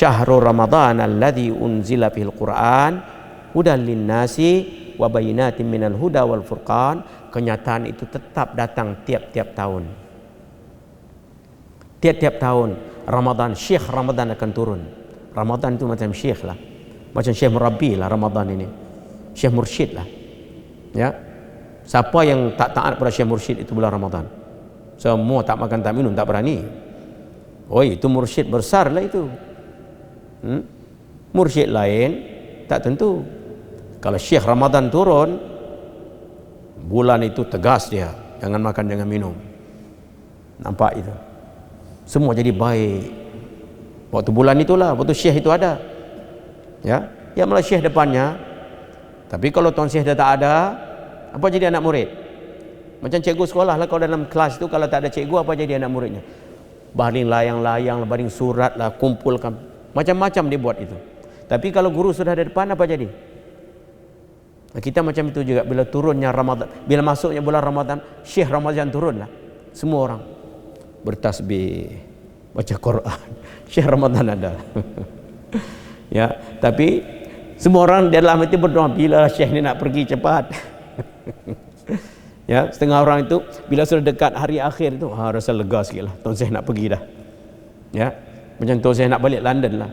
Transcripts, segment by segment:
syahrul ramadhan alladzi unzila fil Qur'an hudan linnasi wa bayyinatin minal huda wal furqan. Kenyataan itu tetap datang tiap-tiap tahun. Tiap-tiap tahun Ramadan, Syekh Ramadan akan turun. Ramadan itu macam Syekh lah, macam Syekh Murabbi lah Ramadan ini, Syekh Mursyid lah. Ya, siapa yang tak taat pada Syekh Mursyid itu bulan Ramadan, semua tak makan tak minum tak berani. Oh, itu mursyid besar lah itu. Mursyid lain tak tentu. Kalau Syekh Ramadan turun, bulan itu tegas dia, jangan makan jangan minum. Nampak itu, semua jadi baik waktu bulan itulah, waktu Syekh itu ada. Ya, ya malah Syekh depannya. Tapi kalau tuan Syekh dah tak ada, apa jadi anak murid? Macam cikgu sekolah lah, kalau dalam kelas itu kalau tak ada cikgu, apa jadi anak muridnya? Baling layang-layang, baling surat lah, kumpulkan, macam-macam dia buat itu. Tapi kalau guru sudah ada depan, apa jadi? Kita macam itu juga, bila turunnya Ramadan, bila masuknya bulan Ramadan, Syekh Ramadan turun lah, semua orang bertasbih, baca Quran. Syekh Ramadan ada. Ya, tapi semua orang dalam hati berdoa, bila Syekh ni nak pergi cepat. Ya, setengah orang itu bila sudah dekat hari akhir itu rasa lega sikit lah, tuan Syekh nak pergi dah. Ya, macam tuan Syekh nak balik London lah.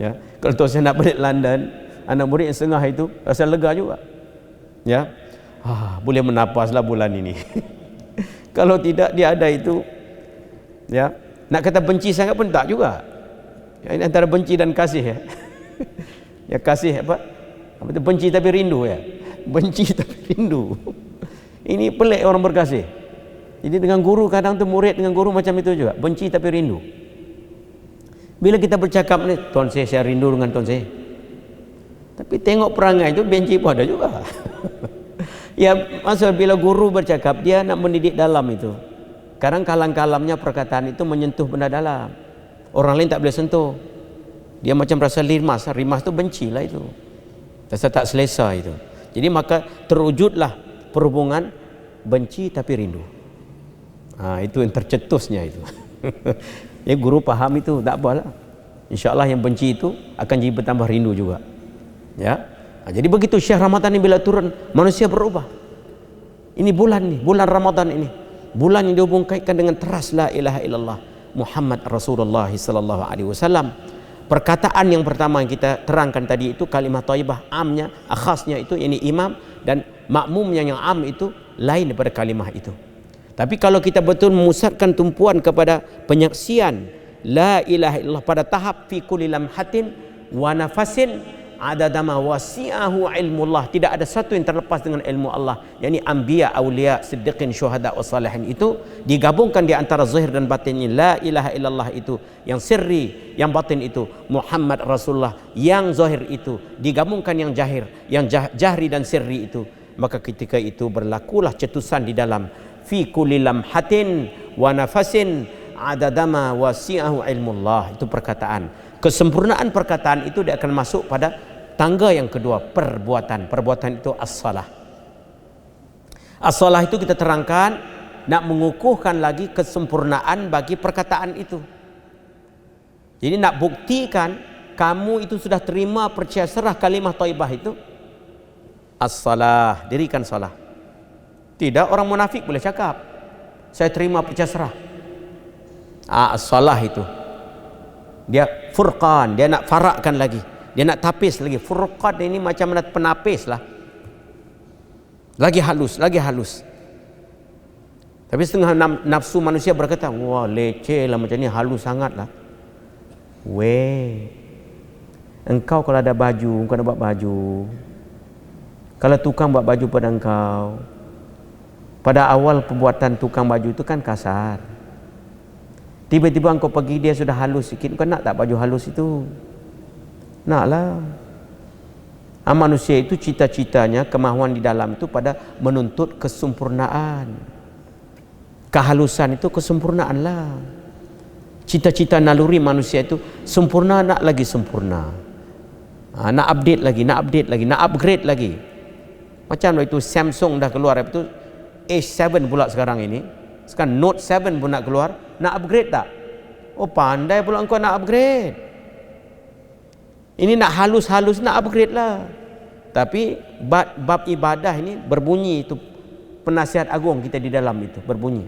Ya, kalau tuan Syekh nak balik London, anak murid yang setengah itu rasa lega juga. Ya, boleh menapaslah bulan ini. Kalau tidak dia ada itu, ya, nak kata benci sangat pun tak juga. Ya, ini antara benci dan kasih ya. Ya, kasih apa itu, benci tapi rindu ya. Benci tapi rindu. Ini pelik orang berkasih. Jadi dengan guru kadang tu murid dengan guru macam itu juga, benci tapi rindu. Bila kita bercakap ni, tuan saya rindu dengan tuan saya. Tapi tengok perangai itu benci pun ada juga. Ya, maksud bila guru bercakap dia nak mendidik dalam itu. Kadang kalam-kalamnya perkataan itu menyentuh benda dalam. Orang lain tak boleh sentuh. Dia macam rasa rimas. Rimas tu benci lah itu. Rasa tak selesa itu. Jadi maka terwujudlah perhubungan benci tapi rindu. Itu yang tercetusnya itu. Ya, guru faham itu, tak apalah. InsyaAllah yang benci itu akan jadi bertambah rindu juga. Ya, jadi begitu Syekh Ramadan ini bila turun, manusia berubah. Ini bulan nih, bulan Ramadan ini, bulan yang dihubungkan dengan teras la ilaha illallah Muhammad Rasulullah sallallahu alaihi wasallam. Perkataan yang pertama yang kita terangkan tadi itu kalimat thayyibah, amnya, khasnya itu ini imam, dan makmumnya yang am itu lain daripada kalimah itu. Tapi kalau kita betul memusatkan tumpuan kepada penyaksian la ilaha illallah pada tahap fi kulli lamhatin wa nafasin adadama wasi'ahu ilmullah, tidak ada satu yang terlepas dengan ilmu Allah, yakni anbiya, aulia, siddiqin, syuhada wa salihin, itu digabungkan di antara zahir dan batinnya la ilaha illallah itu, yang sirri, yang batin itu Muhammad Rasulullah, yang zahir itu digabungkan yang jahir, yang jahri dan sirri itu, maka ketika itu berlakulah cetusan di dalam fi kulli lamhatin wa nafasin adadama wasi'ahu ilmullah. Itu perkataan, kesempurnaan perkataan itu dia akan masuk pada tangga yang kedua, perbuatan. Perbuatan itu as-salah. As-salah itu kita terangkan nak mengukuhkan lagi kesempurnaan bagi perkataan itu. Jadi nak buktikan kamu itu sudah terima percaya serah kalimah thayyibah itu, as-salah, dirikan salah. Tidak orang munafik boleh cakap saya terima percaya serah. As-salah itu dia furqan, dia nak farakkan lagi, dia nak tapis lagi. Furqan ini macam penapis lah, lagi halus, lagi halus. Tapi setengah nafsu manusia berkata, wah leceh lah macam ni, halus sangat lah. Weh, engkau kalau ada baju, engkau nak buat baju, kalau tukang buat baju pada engkau, pada awal pembuatan tukang baju itu kan kasar. Tiba-tiba engkau pergi, dia sudah halus sikit, engkau nak tak baju halus itu? Naklah. Manusia itu cita-citanya, kemahuan di dalam itu pada menuntut kesempurnaan. Kehalusan itu kesempurnaan lah. Cita-cita naluri manusia itu sempurna, nak lagi sempurna. Nak update lagi, nak update lagi, nak upgrade lagi. Macam itu Samsung dah keluar itu A7 pula sekarang ini. Sekarang Note 7 pun nak keluar, nak upgrade tak? Oh pandai pula engkau nak upgrade. Ini nak halus-halus, nak upgrade lah. Tapi bab ibadah ini berbunyi itu, penasihat agung kita di dalam itu berbunyi,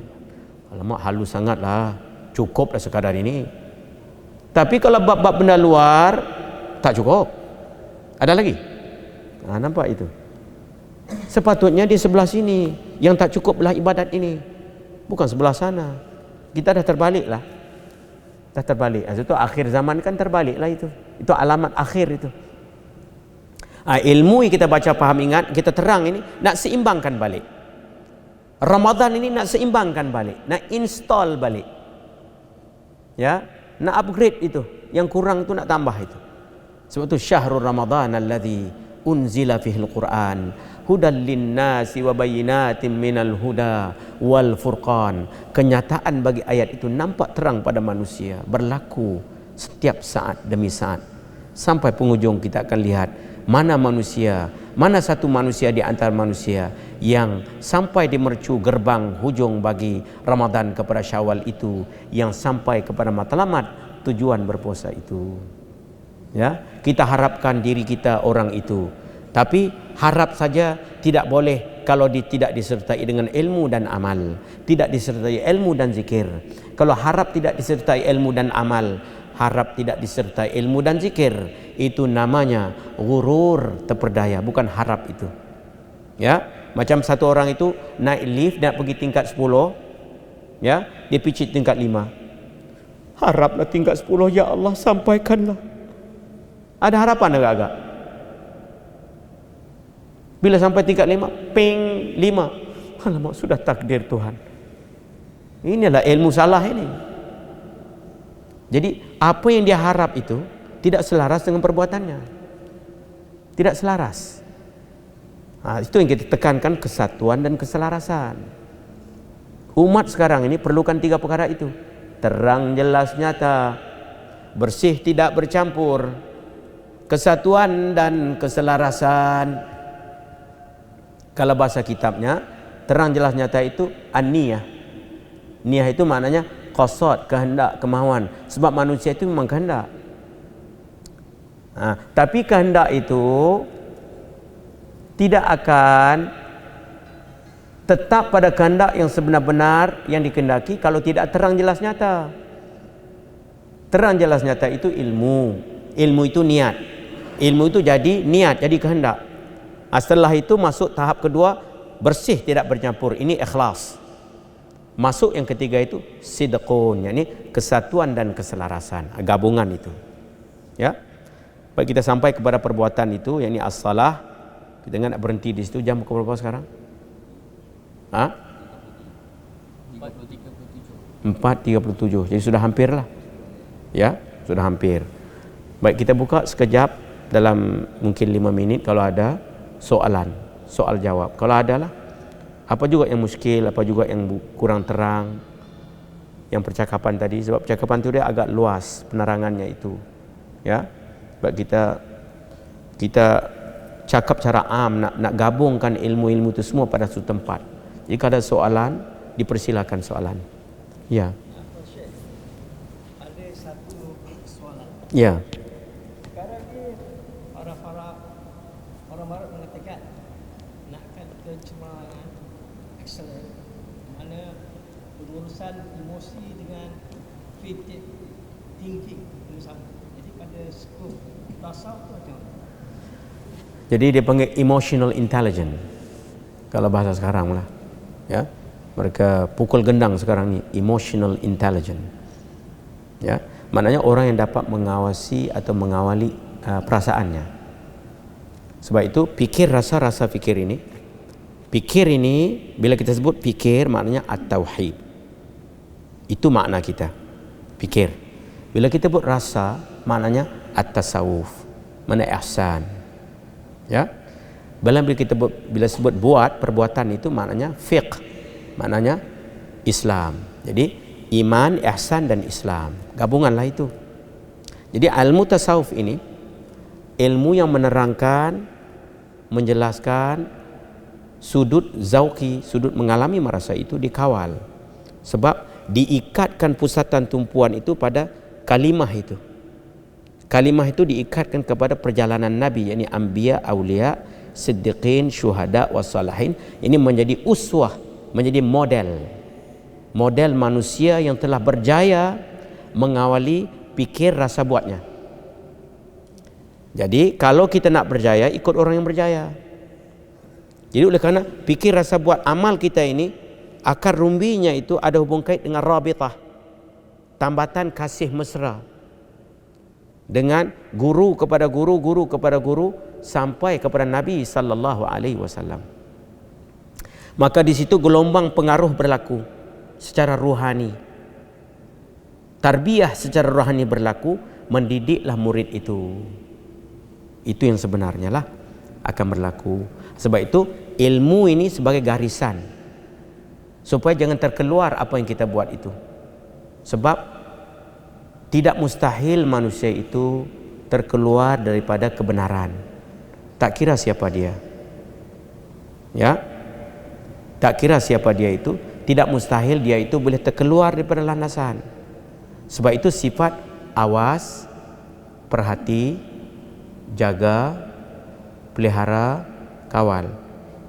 alamak halus sangat lah, cukup lah sekadar ini. Tapi kalau bab-bab benda luar tak cukup, ada lagi. Nampak itu. Sepatutnya di sebelah sini yang tak cukup lah ibadat ini, bukan sebelah sana. Kita dah terbalik lah, dah terbalik. Itu akhir zaman kan terbalik lah itu alamat akhir itu. Ilmu yang kita baca, faham, ingat, kita terang ini nak seimbangkan balik. Ramadan ini nak seimbangkan balik, nak install balik, ya, nak upgrade itu, yang kurang itu nak tambah itu. Sebab itu syahrul Ramadan alladzi unzila fihil Quran hudal linnasi wa bayyinatin minal huda wal furqan. Kenyataan bagi ayat itu nampak terang pada manusia, berlaku setiap saat demi saat. Sampai penghujung kita akan lihat mana satu manusia di antara manusia yang sampai di mercu gerbang hujung bagi Ramadan kepada Syawal itu, yang sampai kepada matlamat tujuan berpuasa itu. Ya, kita harapkan diri kita orang itu. Tapi harap saja tidak boleh kalau tidak disertai dengan ilmu dan amal, tidak disertai ilmu dan zikir. Kalau harap tidak disertai ilmu dan amal, harap tidak disertai ilmu dan zikir, itu namanya ghurur, terperdaya, bukan harap itu. Ya, macam satu orang itu naik lift nak pergi tingkat 10, ya, dia picit tingkat 5. Haraplah tingkat 10, ya Allah sampaikanlah. Ada harapan agak-agak. Bila sampai tingkat 5, ping 5. Alamak, sudah takdir Tuhan. Inilah ilmu salah ini. Jadi apa yang dia harap itu tidak selaras dengan perbuatannya, tidak selaras. Itu yang kita tekankan, kesatuan dan keselarasan. Umat sekarang ini perlukan 3 perkara itu: terang, jelas, nyata, bersih, tidak bercampur, kesatuan dan keselarasan. Kalau bahasa kitabnya, terang, jelas, nyata itu an-niyah. Niyah itu maknanya qasad, kehendak, kemahuan. Sebab manusia itu memang kehendak. Tapi kehendak itu tidak akan tetap pada kehendak yang sebenar-benar yang dikehendaki kalau tidak terang, jelas, nyata. Terang, jelas, nyata itu ilmu. Ilmu itu niat. Ilmu itu jadi niat, jadi kehendak. Setelah itu masuk tahap kedua, bersih, tidak bercampur. Ini ikhlas. Masuk yang ketiga itu sidqun, yakni kesatuan dan keselarasan, gabungan itu. Ya. Baik, kita sampai kepada perbuatan itu, yakni as-salah. Kita nak berhenti di situ. Jam berapa sekarang? 4.37. Jadi sudah hampir lah. Ya, sudah hampir. Baik, kita buka sekejap dalam mungkin 5 minit kalau ada soalan, soal jawab. Kalau ada lah. Apa juga yang muskil, apa juga yang kurang terang, yang percakapan tadi. Sebab percakapan itu dia agak luas penerangannya itu. Ya, sebab kita cakap cara am, nak gabungkan ilmu-ilmu itu semua pada satu tempat. Jika ada soalan, dipersilakan soalan. Ya. Ada satu soalan. Ya. Sekarang ni orang barat mengatakan nakkan kecemaran excellent, mana berurusan emosi dengan creative thinking bersama. Jadi pada skop tasawuf tu macam mana? Jadi dia panggil emotional intelligence kalau bahasa sekarang lah. Ya, mereka pukul gendang sekarang ni, emotional intelligence. Ya, maknanya orang yang dapat mengawasi atau mengawali perasaannya. Sebab itu pikir, rasa fikir ini. Pikir ini bila kita sebut pikir maknanya at-tauhid. Itu makna kita. Pikir. Bila kita sebut rasa maknanya at-tasawuf, mana ihsan. Ya. Bila sebut buat perbuatan itu maknanya fiqh, maknanya Islam. Jadi iman, ihsan dan Islam, gabunganlah itu. Jadi ilmu tasawuf ini ilmu yang menerangkan, menjelaskan sudut zauqi, sudut mengalami merasa itu dikawal. Sebab diikatkan pusatan tumpuan itu pada kalimah itu. Kalimah itu diikatkan kepada perjalanan Nabi, yakni anbiya, aulia, siddiqin, syuhada, wassalihin. Ini menjadi uswah, menjadi model manusia yang telah berjaya mengawali pikir rasa buatnya. Jadi kalau kita nak berjaya, ikut orang yang berjaya. Jadi oleh kerana pikir rasa buat amal kita ini, akar rumbinya itu ada hubung kait dengan rabitah, tambatan kasih mesra, dengan guru kepada guru, guru kepada guru, sampai kepada Nabi sallallahu alaihi wasallam. Maka di situ gelombang pengaruh berlaku secara ruhani. Tarbiyah secara rohani berlaku, mendidiklah murid itu. Itu yang sebenarnya lah akan berlaku. Sebab itu ilmu ini sebagai garisan, supaya jangan terkeluar apa yang kita buat itu. Sebab tidak mustahil manusia itu terkeluar daripada kebenaran. Tak kira siapa dia. Ya. Tak kira siapa dia itu, tidak mustahil dia itu boleh terkeluar daripada landasan. Sebab itu sifat awas, perhati, jaga, pelihara, kawal.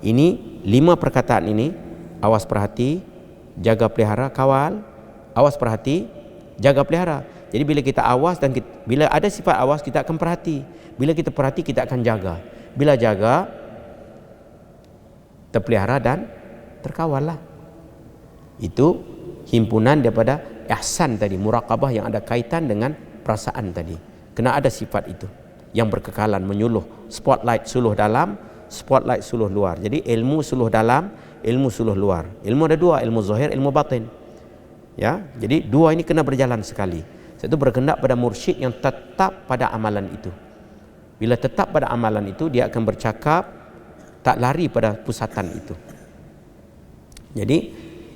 Ini 5 perkataan ini: awas, perhati, jaga, pelihara, kawal. Awas, perhati, jaga, pelihara. Jadi bila kita awas dan bila ada sifat awas, kita akan perhati. Bila kita perhati, kita akan jaga. Bila jaga, terpelihara dan terkawal lah. Itu himpunan daripada ihsan tadi, muraqabah yang ada kaitan dengan perasaan tadi. Kena ada sifat itu yang berkekalan, menyuluh. Spotlight suluh dalam, spotlight suluh luar. Jadi ilmu suluh dalam, ilmu suluh luar. Ilmu ada 2, ilmu zahir, ilmu batin. Ya, jadi 2 ini kena berjalan sekali. Itu berkehendak pada mursyid yang tetap pada amalan itu. Bila tetap pada amalan itu, dia akan bercakap, tak lari pada pusatan itu. Jadi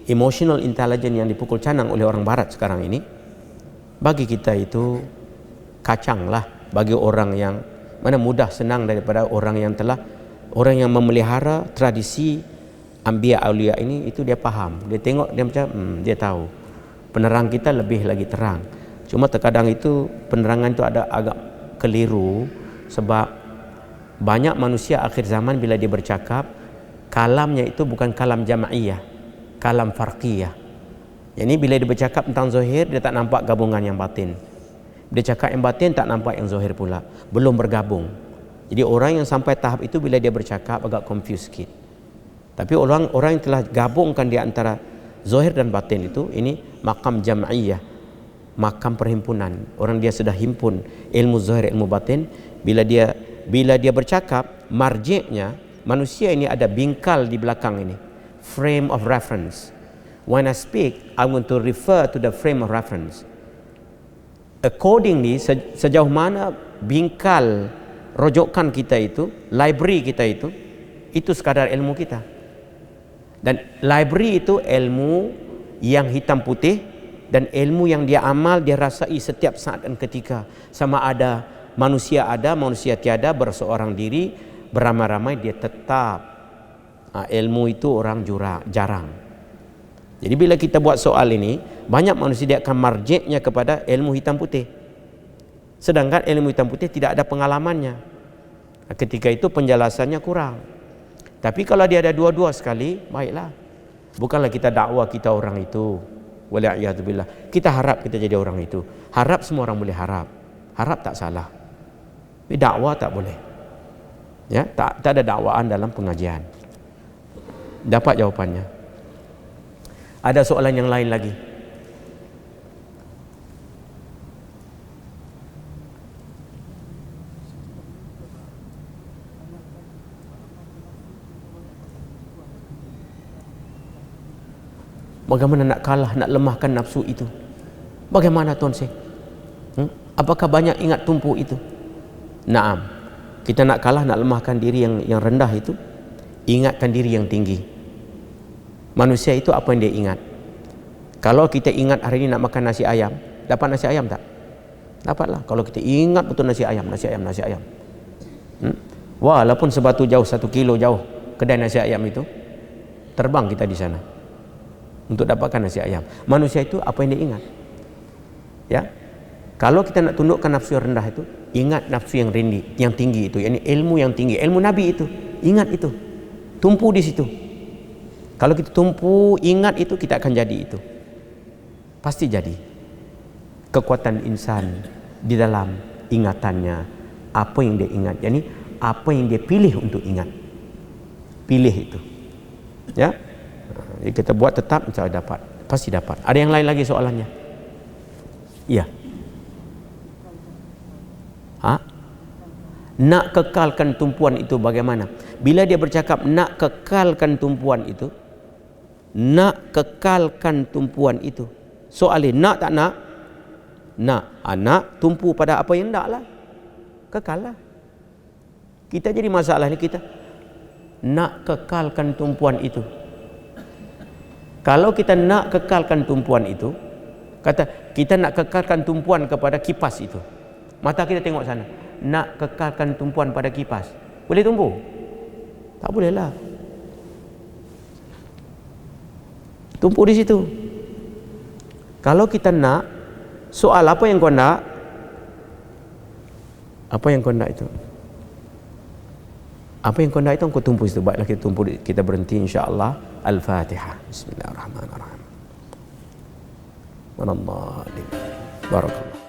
emotional intelligence yang dipukul canang oleh orang barat sekarang ini, bagi kita itu kacang lah. Bagi orang yang mana mudah senang daripada orang yang orang yang memelihara tradisi anbiya aulia ini, itu dia faham. Dia tengok, dia macam dia tahu. Penerang kita lebih lagi terang. Cuma terkadang itu penerangan itu ada agak keliru, sebab banyak manusia akhir zaman bila dia bercakap, kalamnya itu bukan kalam jama'iyah, kalam farqiyah. Jadi bila dia bercakap tentang zahir, dia tak nampak gabungan yang batin. Dia cakap yang batin, tak nampak yang zahir pula. Belum bergabung. Jadi orang yang sampai tahap itu, bila dia bercakap agak confused sikit. Tapi orang yang telah gabungkan di antara zahir dan batin itu, ini makam jam'iyah, makam perhimpunan. Orang dia sudah himpun ilmu zahir, ilmu batin. Bila dia bercakap, marjiknya, manusia ini ada bingkal di belakang ini, frame of reference. When I speak, I want to refer to the frame of reference. Accordingly, sejauh mana bingkal rojokan kita itu, library kita itu sekadar ilmu kita. Dan library itu ilmu yang hitam putih, dan ilmu yang dia amal, dia rasai setiap saat dan ketika. Sama ada manusia tiada, berseorang diri, beramai-ramai, dia tetap. Ilmu itu orang jarang. Jadi bila kita buat soal ini, banyak manusia dia akan marjiknya kepada ilmu hitam putih. Sedangkan ilmu hitam putih tidak ada pengalamannya. Ketika itu penjelasannya kurang. Tapi kalau dia ada dua-dua sekali, baiklah. Bukanlah kita dakwah kita orang itu. Waliyahzubillah. Kita harap kita jadi orang itu. Harap semua orang boleh harap. Harap tak salah. Tapi dakwah tak boleh. Ya, tak ada dakwaan dalam pengajian. Dapat jawapannya. Ada soalan yang lain lagi? Bagaimana nak kalah, nak lemahkan nafsu itu? Bagaimana Tuan Syekh? Apakah banyak ingat tumpu itu? Naam. Kita nak kalah, nak lemahkan diri yang rendah itu, ingatkan diri yang tinggi. Manusia itu apa yang dia ingat? Kalau kita ingat hari ini nak makan nasi ayam, dapat nasi ayam tak? Dapatlah. Kalau kita ingat betul nasi ayam. Walaupun sebatu jauh, 1 kilo jauh kedai nasi ayam itu, terbang kita di sana untuk dapatkan nasi ayam. Manusia itu apa yang dia ingat? Ya. Kalau kita nak tundukkan nafsu yang rendah itu, ingat nafsu yang tinggi itu, yakni ilmu yang tinggi, ilmu Nabi itu. Ingat itu. Tumpu di situ. Kalau kita tumpu, ingat itu, kita akan jadi itu. Pasti jadi. Kekuatan insan di dalam ingatannya, apa yang dia ingat, yakni apa yang dia pilih untuk ingat. Pilih itu. Ya. Jadi kita buat tetap, insya-Allah dapat. Pasti dapat. Ada yang lain lagi soalannya? Iya. Nak kekalkan tumpuan itu bagaimana? Bila dia bercakap nak kekalkan tumpuan itu, nak kekalkan tumpuan itu, soalnya nak tak nak? Nak. Nak tumpu pada apa yang nak lah, kekal lah. Kita jadi masalah ni, kita nak kekalkan tumpuan itu. Kalau kita nak kekalkan tumpuan itu, kata kita nak kekalkan tumpuan kepada kipas itu, mata kita tengok sana, nak kekalkan tumpuan pada kipas, boleh tumpu? Tak boleh lah. Tumpu di situ. Kalau kita nak, soal apa yang kau nak? Apa yang kau nak itu? Apa yang kau nak itu kau tumpu situ. Baiklah, kita tumpu, kita berhenti insya-Allah. Al-Fatihah. Bismillahirrahmanirrahim. Barakallah.